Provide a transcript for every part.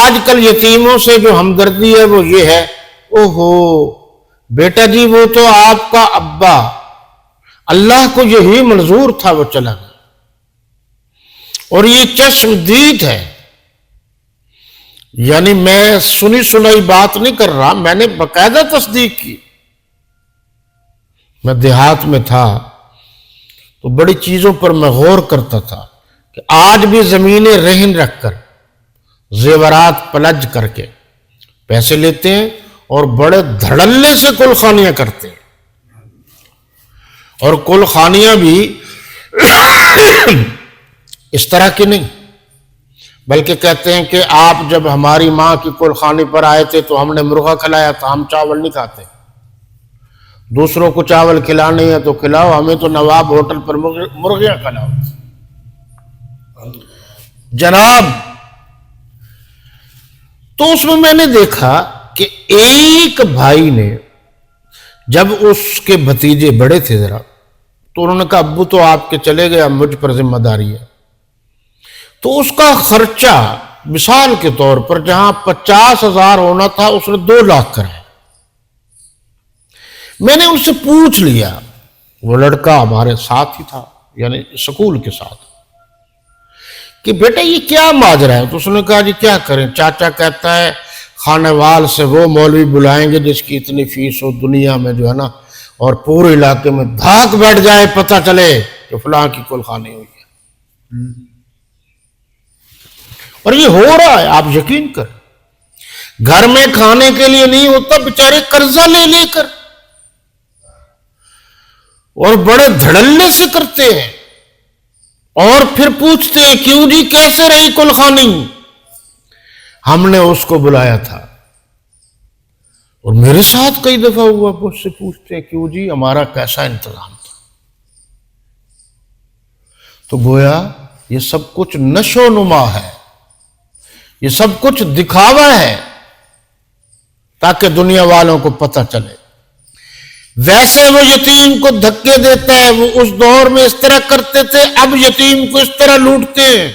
آج کل یتیموں سے جو ہمدردی ہے وہ یہ ہے، اوہو بیٹا جی وہ تو آپ کا ابا، اللہ کو یہی منظور تھا وہ چلا گیا، اور یہ چشمدید ہے۔ یعنی میں سنی سنائی بات نہیں کر رہا، میں نے باقاعدہ تصدیق کی۔ میں دیہات میں تھا تو بڑی چیزوں پر میں غور کرتا تھا کہ آج بھی زمینیں رہن رکھ کر، زیورات پلج کر کے پیسے لیتے ہیں اور بڑے دھڑلے سے کل خانیاں کرتے ہیں، اور کل خانیاں بھی اس طرح کی نہیں، بلکہ کہتے ہیں کہ آپ جب ہماری ماں کی کل خانی پر آئے تھے تو ہم نے مرغا کھلایا تھا، ہم چاول نہیں کھاتے، دوسروں کو چاول کھلانے ہے تو کھلاؤ، ہمیں تو نواب ہوٹل پر مرغیاں کھلاؤ۔ جناب تو اس میں نے دیکھا کہ ایک بھائی نے، جب اس کے بھتیجے بڑے تھے ذرا، تو انہوں نے کہا ابو تو آپ کے چلے گئے، اب مجھ پر ذمہ داری ہے۔ تو اس کا خرچہ مثال کے طور پر جہاں 50,000 ہونا تھا اس نے 2 لاکھ کرایا۔ میں نے ان سے پوچھ لیا، وہ لڑکا ہمارے ساتھ ہی تھا یعنی سکول کے ساتھ، کہ بیٹا یہ کیا ماجرا ہے؟ تو اس نے کہا جی کیا کریں، چاچا کہتا ہے خانے وال سے وہ مولوی بلائیں گے جس کی اتنی فیس ہو دنیا میں جو ہے نا، اور پورے علاقے میں دھاک بیٹھ جائے، پتہ چلے کہ فلاں کی کل خانی ہوئی ہے۔ اور یہ ہو رہا ہے، آپ یقین کریں، گھر میں کھانے کے لیے نہیں ہوتا، بیچارے قرضہ لے لے کر اور بڑے دھڑلے سے کرتے ہیں، اور پھر پوچھتے ہیں کیوں جی کیسے رہی کل خانی؟ ہم نے اس کو بلایا تھا، اور میرے ساتھ کئی دفعہ ہوا، مجھ سے پوچھتے ہیں کیوں جی ہمارا کیسا انتظام تھا؟ تو گویا یہ سب کچھ نشو نما ہے، یہ سب کچھ دکھاوا ہے تاکہ دنیا والوں کو پتہ چلے۔ ویسے وہ یتیم کو دھکے دیتا ہے، وہ اس دور میں اس طرح کرتے تھے، اب یتیم کو اس طرح لوٹتے ہیں۔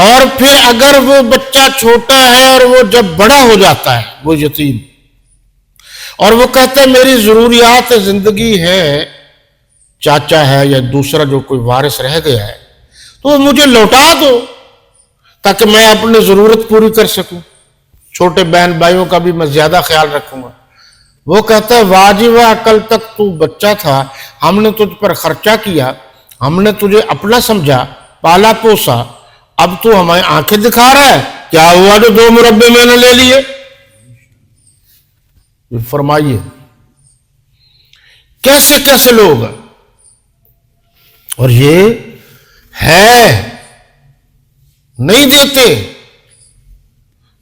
اور پھر اگر وہ بچہ چھوٹا ہے اور وہ جب بڑا ہو جاتا ہے وہ یتیم، اور وہ کہتا ہے میری ضروریات زندگی ہے، چاچا ہے یا دوسرا جو کوئی وارث رہ گیا ہے تو وہ مجھے لوٹا دو تاکہ میں اپنی ضرورت پوری کر سکوں، چھوٹے بہن بھائیوں کا بھی میں زیادہ خیال رکھوں گا۔ وہ کہتا ہے واجب کل تک تو بچہ تھا، ہم نے تجھ پر خرچہ کیا، ہم نے تجھے اپنا سمجھا، پالا پوسا، اب تو ہمیں آنکھیں دکھا رہا ہے، کیا ہوا جو 2 مربے میں نے لے لیے؟ فرمائیے کیسے کیسے لوگ ہیں، اور یہ ہے نہیں دیتے،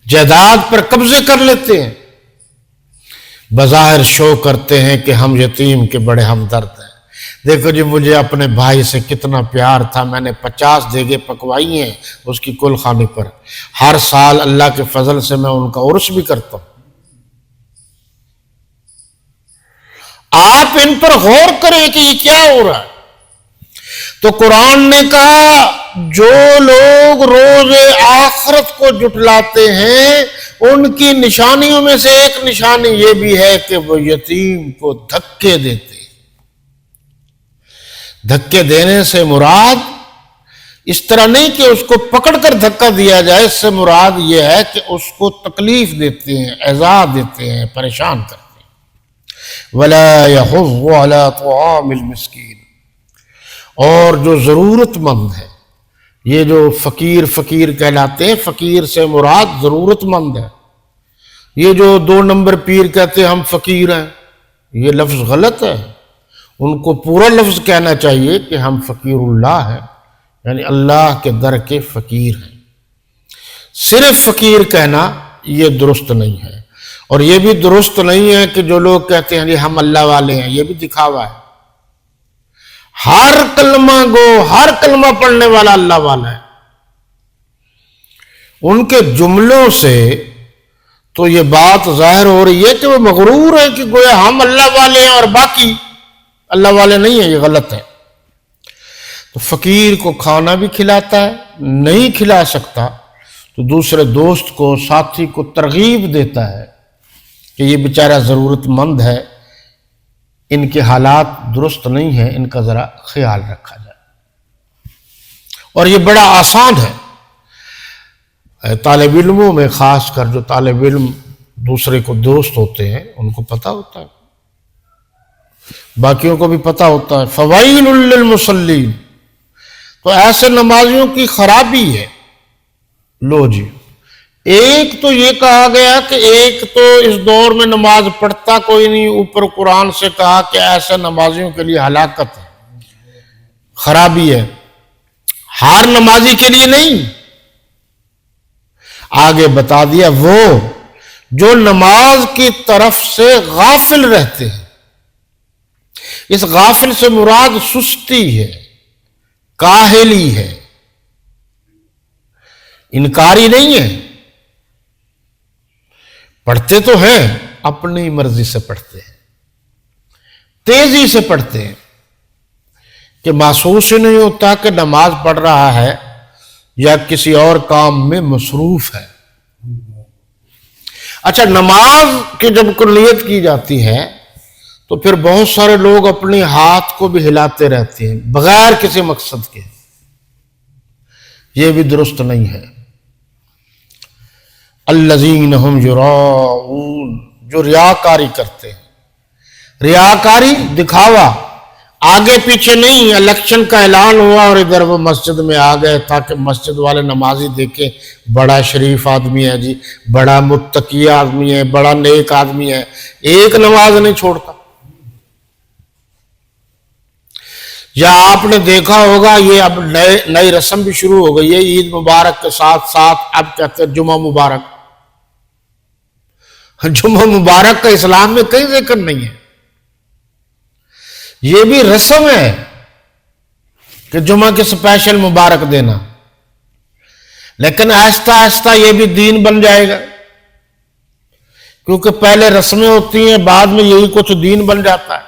جائیداد پر قبضے کر لیتے ہیں، بظاہر شو کرتے ہیں کہ ہم یتیم کے بڑے ہمدرد ہیں۔ دیکھو جی مجھے اپنے بھائی سے کتنا پیار تھا، میں نے 50 دیگیں پکوائی ہیں اس کی کل خانی پر، ہر سال اللہ کے فضل سے میں ان کا عرس بھی کرتا ہوں۔ آپ ان پر غور کریں کہ یہ کیا ہو رہا ہے۔ تو قرآن نے کہا جو لوگ روز آخرت کو جھٹلاتے ہیں ان کی نشانیوں میں سے ایک نشانی یہ بھی ہے کہ وہ یتیم کو دھکے دیتے ہیں۔ دھکے دینے سے مراد اس طرح نہیں کہ اس کو پکڑ کر دھکا دیا جائے، اس سے مراد یہ ہے کہ اس کو تکلیف دیتے ہیں، ایذا دیتے ہیں، پریشان کرتے ہیں۔ وَلَا يَحُضُّ عَلَىٰ طَعَامِ الْمِسْكِينِ، اور جو ضرورت مند ہے، یہ جو فقیر کہلاتے ہیں، فقیر سے مراد ضرورت مند ہے۔ یہ جو 2 نمبر پیر کہتے ہیں ہم فقیر ہیں، یہ لفظ غلط ہے، ان کو پورا لفظ کہنا چاہیے کہ ہم فقیر اللہ ہیں، یعنی اللہ کے در کے فقیر ہیں۔ صرف فقیر کہنا یہ درست نہیں ہے، اور یہ بھی درست نہیں ہے کہ جو لوگ کہتے ہیں جی ہم اللہ والے ہیں، یہ بھی دکھاوا ہے۔ ہر کلمہ گو، ہر کلمہ پڑھنے والا اللہ والا ہے۔ ان کے جملوں سے تو یہ بات ظاہر ہو رہی ہے کہ وہ مغرور ہے کہ گویا ہم اللہ والے ہیں اور باقی اللہ والے نہیں ہیں، یہ غلط ہے۔ تو فقیر کو کھانا بھی کھلاتا ہے، نہیں کھلا سکتا تو دوسرے دوست کو، ساتھی کو ترغیب دیتا ہے کہ یہ بیچارہ ضرورت مند ہے، ان کے حالات درست نہیں ہیں، ان کا ذرا خیال رکھا جائے۔ اور یہ بڑا آسان ہے، طالب علموں میں خاص کر جو طالب علم دوسرے کو دوست ہوتے ہیں ان کو پتہ ہوتا ہے، باقیوں کو بھی پتہ ہوتا ہے۔ فوائل للمصلین، تو ایسے نمازیوں کی خرابی ہے۔ لو جی، ایک تو یہ کہا گیا کہ ایک تو اس دور میں نماز پڑھتا کوئی نہیں، اوپر قرآن سے کہا کہ ایسے نمازیوں کے لیے ہلاکت ہے، خرابی ہے، ہر نمازی کے لیے نہیں۔ آگے بتا دیا وہ جو نماز کی طرف سے غافل رہتے ہیں۔ اس غافل سے مراد سستی ہے، کاہلی ہے، انکاری نہیں ہے، پڑھتے تو ہیں، اپنی مرضی سے پڑھتے ہیں، تیزی سے پڑھتے ہیں کہ محسوس ہی نہیں ہوتا کہ نماز پڑھ رہا ہے یا کسی اور کام میں مصروف ہے۔ اچھا، نماز کی جب نیت کی جاتی ہے تو پھر بہت سارے لوگ اپنے ہاتھ کو بھی ہلاتے رہتے ہیں بغیر کسی مقصد کے، یہ بھی درست نہیں ہے۔ الذین ہم یراؤون، جو ریاکاری کرتے ہیں، ریاکاری دکھاوا، آگے پیچھے نہیں۔ الیکشن کا اعلان ہوا اور ادھر وہ مسجد میں آ گئے تاکہ مسجد والے نمازی دیکھیں بڑا شریف آدمی ہے جی، بڑا متقی آدمی ہے، بڑا نیک آدمی ہے، ایک نماز نہیں چھوڑتا۔ یا آپ نے دیکھا ہوگا یہ اب نئی رسم بھی شروع ہو گئی ہے، عید مبارک کے ساتھ ساتھ اب کہتے ہیں جمعہ مبارک۔ جمعہ مبارک کا اسلام میں کہیں ذکر نہیں ہے، یہ بھی رسم ہے کہ جمعہ کے سپیشل مبارک دینا، لیکن آہستہ آہستہ یہ بھی دین بن جائے گا، کیونکہ پہلے رسمیں ہوتی ہیں، بعد میں یہی کچھ دین بن جاتا ہے۔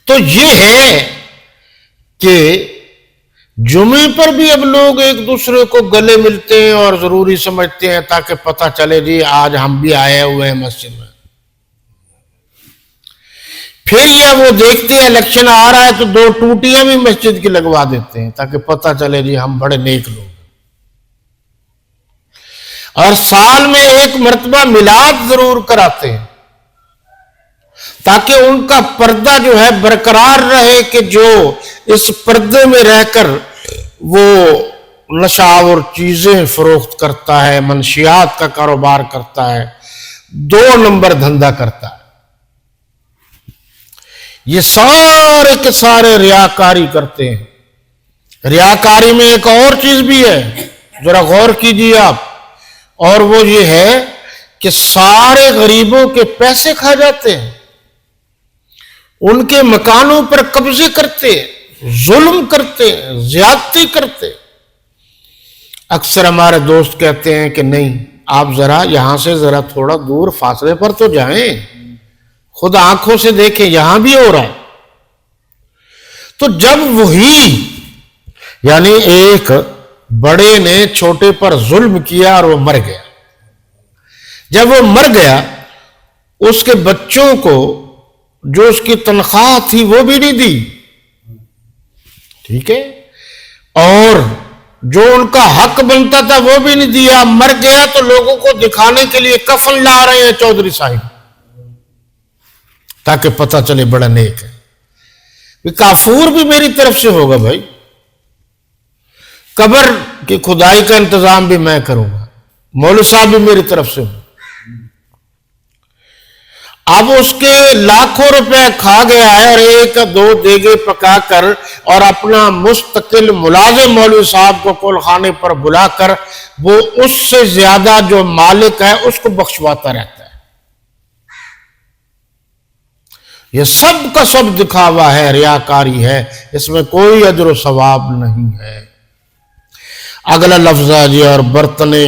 تو یہ ہے کہ جمعے پر بھی اب لوگ ایک دوسرے کو گلے ملتے ہیں اور ضروری سمجھتے ہیں تاکہ پتہ چلے جی آج ہم بھی آئے ہوئے ہیں مسجد میں۔ پھر یہ وہ دیکھتے ہیں الیکشن آ رہا ہے تو دو ٹوٹیاں بھی مسجد کی لگوا دیتے ہیں تاکہ پتہ چلے جی ہم بڑے نیک لوگ ہیں۔ اور سال میں ایک مرتبہ میلاد ضرور کراتے ہیں تاکہ ان کا پردہ جو ہے برقرار رہے، کہ جو اس پردے میں رہ کر وہ نشاور چیزیں فروخت کرتا ہے، منشیات کا کاروبار کرتا ہے، 2 نمبر دھندا کرتا ہے، یہ سارے کے سارے ریاکاری کرتے ہیں۔ ریاکاری میں ایک اور چیز بھی ہے، ذرا غور کیجیے آپ، اور وہ یہ ہے کہ سارے غریبوں کے پیسے کھا جاتے ہیں، ان کے مکانوں پر قبضے کرتے، ظلم کرتے، زیادتی کرتے۔ اکثر ہمارے دوست کہتے ہیں کہ نہیں آپ ذرا یہاں سے ذرا تھوڑا دور فاصلے پر تو جائیں، خود آنکھوں سے دیکھیں یہاں بھی ہو رہا ہے۔ تو جب وہی یعنی ایک بڑے نے چھوٹے پر ظلم کیا اور وہ مر گیا، جب وہ مر گیا اس کے بچوں کو جو اس کی تنخواہ تھی وہ بھی نہیں دی، ٹھیک ہے، اور جو ان کا حق بنتا تھا وہ بھی نہیں دیا، مر گیا تو لوگوں کو دکھانے کے لیے کفن لا رہے ہیں چودھری صاحب تاکہ پتہ چلے بڑا نیک ہے۔ کافور بھی میری طرف سے ہوگا بھائی، قبر کی کھدائی کا انتظام بھی میں کروں گا، مولوی صاحب بھی میری طرف سے ہوں۔ اب اس کے لاکھوں روپے کھا گیا ہے اور 1-2 دیگے پکا کر اور اپنا مستقل ملازم مولوی صاحب کو کول خانے پر بلا کر وہ اس سے زیادہ جو مالک ہے اس کو بخشواتا رہتا ہے۔ یہ سب کا سب دکھاوا ہے، ریاکاری ہے، اس میں کوئی اجر و ثواب نہیں ہے۔ اگلا لفظ ہے جی اور برتنے،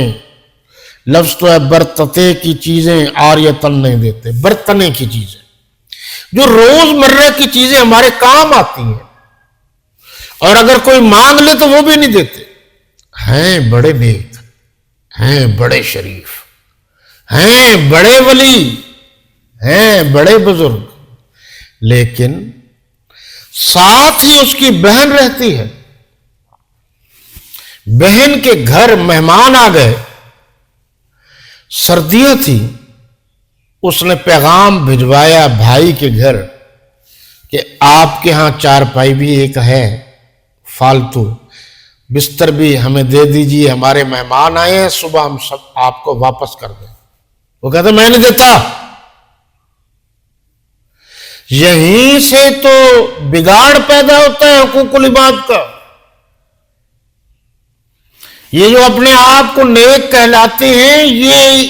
لفظ تو ہے برتتے کی چیزیں، آریتن نہیں دیتے، برتنے کی چیزیں جو روز مرہ کی چیزیں ہمارے کام آتی ہیں، اور اگر کوئی مانگ لے تو وہ بھی نہیں دیتے، ہیں بڑے نیک، ہیں بڑے شریف، ہیں بڑے ولی، ہیں بڑے بزرگ، لیکن ساتھ ہی اس کی بہن رہتی ہے۔ بہن کے گھر مہمان آ گئے، سردیاں تھی، اس نے پیغام بھجوایا بھائی کے گھر کہ آپ کے ہاں چارپائی بھی ایک ہے فالتو، بستر بھی ہمیں دے دیجیے، ہمارے مہمان آئے ہیں، صبح ہم سب آپ کو واپس کر دیں۔ وہ کہتا میں نہیں دیتا۔ یہیں سے تو بگاڑ پیدا ہوتا ہے حقوق العباد کا۔ یہ جو اپنے آپ کو نیک کہلاتے ہیں، یہ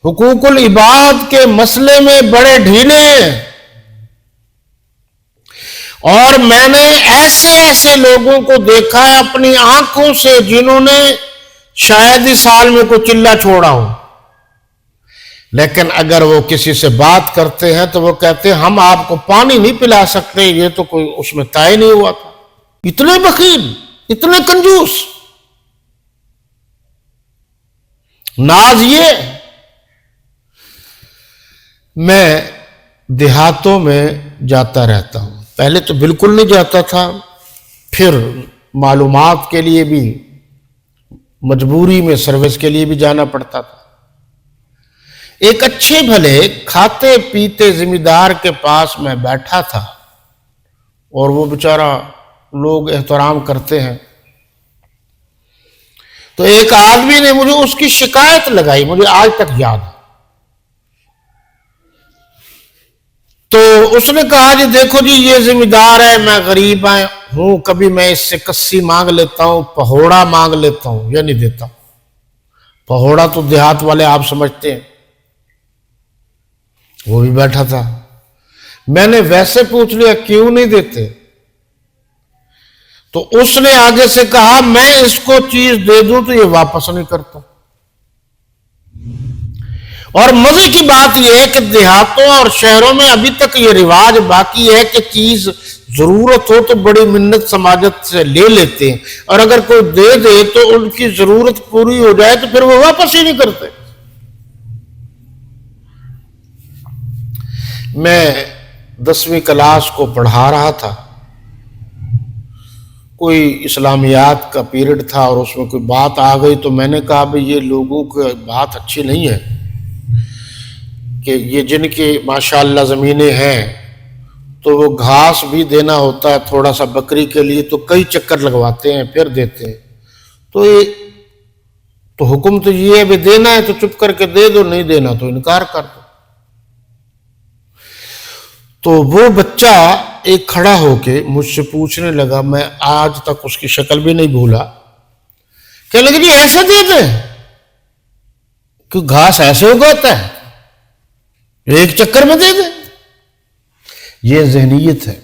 حقوق العباد کے مسئلے میں بڑے ڈھیلے ہیں۔ اور میں نے ایسے لوگوں کو دیکھا ہے اپنی آنکھوں سے، جنہوں نے شاید ہی سال میں کوئی چلہ چھوڑا ہو، لیکن اگر وہ کسی سے بات کرتے ہیں تو وہ کہتے ہیں ہم آپ کو پانی نہیں پلا سکتے، یہ تو کوئی اس میں طے نہیں ہوا تھا۔ اتنے بخیل، اتنے کنجوس۔ ناز یہ میں دیہاتوں میں جاتا رہتا ہوں، پہلے تو بالکل نہیں جاتا تھا، پھر معلومات کے لیے بھی، مجبوری میں سروس کے لیے بھی جانا پڑتا تھا۔ ایک اچھے بھلے کھاتے پیتے ذمہ دار کے پاس میں بیٹھا تھا، اور وہ بیچارہ لوگ احترام کرتے ہیں، تو ایک آدمی نے مجھے اس کی شکایت لگائی، مجھے آج تک یاد ہے۔ تو اس نے کہا جی دیکھو جی یہ ذمہ دار ہے، میں غریب ہوں، کبھی میں اس سے کسی مانگ لیتا ہوں، پہوڑا مانگ لیتا ہوں، یا نہیں دیتا۔ پہوڑا تو دیہات والے آپ سمجھتے ہیں۔ وہ بھی بیٹھا تھا، میں نے ویسے پوچھ لیا کیوں نہیں دیتے؟ تو اس نے آگے سے کہا میں اس کو چیز دے دوں تو یہ واپس نہیں کرتا۔ اور مزے کی بات یہ ہے کہ دیہاتوں اور شہروں میں ابھی تک یہ رواج باقی ہے کہ چیز ضرورت ہو تو بڑی منت سماجت سے لے لیتے ہیں، اور اگر کوئی دے دے تو ان کی ضرورت پوری ہو جائے تو پھر وہ واپس ہی نہیں کرتے۔ میں 10ویں کلاس کو پڑھا رہا تھا، کوئی اسلامیات کا پیریڈ تھا، اور اس میں کوئی بات آ گئی تو میں نے کہا بھئی یہ لوگوں کی بات اچھی نہیں ہے کہ یہ جن کی ماشاءاللہ زمینیں ہیں تو وہ گھاس بھی دینا ہوتا ہے تھوڑا سا بکری کے لیے، تو کئی چکر لگواتے ہیں پھر دیتے ہیں، تو حکم تو یہ ہے بھی دینا ہے تو چپ کر کے دے دو، نہیں دینا تو انکار کر دو۔ تو وہ بچہ ایک کھڑا ہو کے مجھ سے پوچھنے لگا، میں آج تک اس کی شکل بھی نہیں بھولا، کہنے لگا جی ایسے دے دیں کہ گھاس ایسے اگاتا ہے، ایک چکر میں دے دیں۔ یہ ذہنیت ہے۔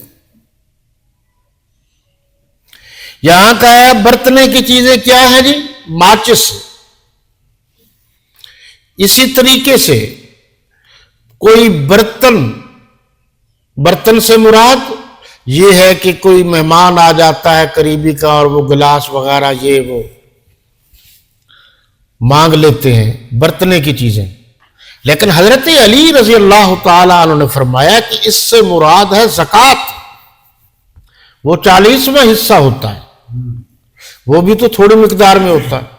یہاں کا ہے برتنے کی چیزیں کیا ہے جی؟ ماچس۔ اسی طریقے سے کوئی برتن سے مراد یہ ہے کہ کوئی مہمان آ جاتا ہے قریبی کا اور وہ گلاس وغیرہ یہ وہ مانگ لیتے ہیں، برتنے کی چیزیں۔ لیکن حضرت علی رضی اللہ تعالیٰ عنہ نے فرمایا کہ اس سے مراد ہے زکوٰۃ، وہ 40واں حصہ ہوتا ہے، وہ بھی تو تھوڑی مقدار میں ہوتا ہے۔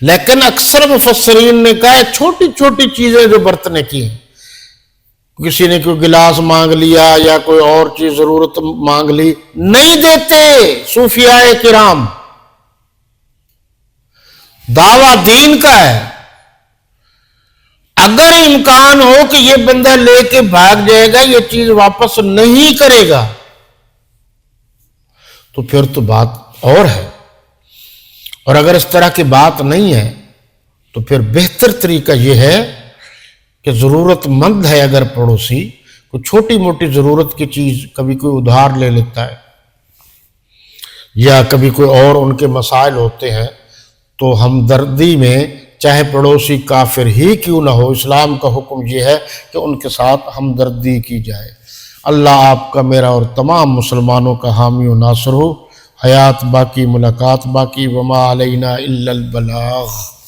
لیکن اکثر مفسرین نے کہا چھوٹی چھوٹی چیزیں جو برتنے کی ہیں، کسی نے کوئی گلاس مانگ لیا یا کوئی اور چیز ضرورت مانگ لی، نہیں دیتے صوفیاء کرام۔ دعویٰ دین کا ہے، اگر امکان ہو کہ یہ بندہ لے کے بھاگ جائے گا، یہ چیز واپس نہیں کرے گا، تو پھر تو بات اور ہے۔ اور اگر اس طرح کی بات نہیں ہے تو پھر بہتر طریقہ یہ ہے کہ ضرورت مند ہے، اگر پڑوسی کوئی چھوٹی موٹی ضرورت کی چیز کبھی کوئی ادھار لے لیتا ہے یا کبھی کوئی اور ان کے مسائل ہوتے ہیں، تو ہمدردی میں چاہے پڑوسی کافر ہی کیوں نہ ہو، اسلام کا حکم یہ ہے کہ ان کے ساتھ ہمدردی کی جائے۔ اللہ آپ کا، میرا اور تمام مسلمانوں کا حامی و ناصر ہو۔ حیات باقی، ملاقات باقی، وما علینا الا البلاغ۔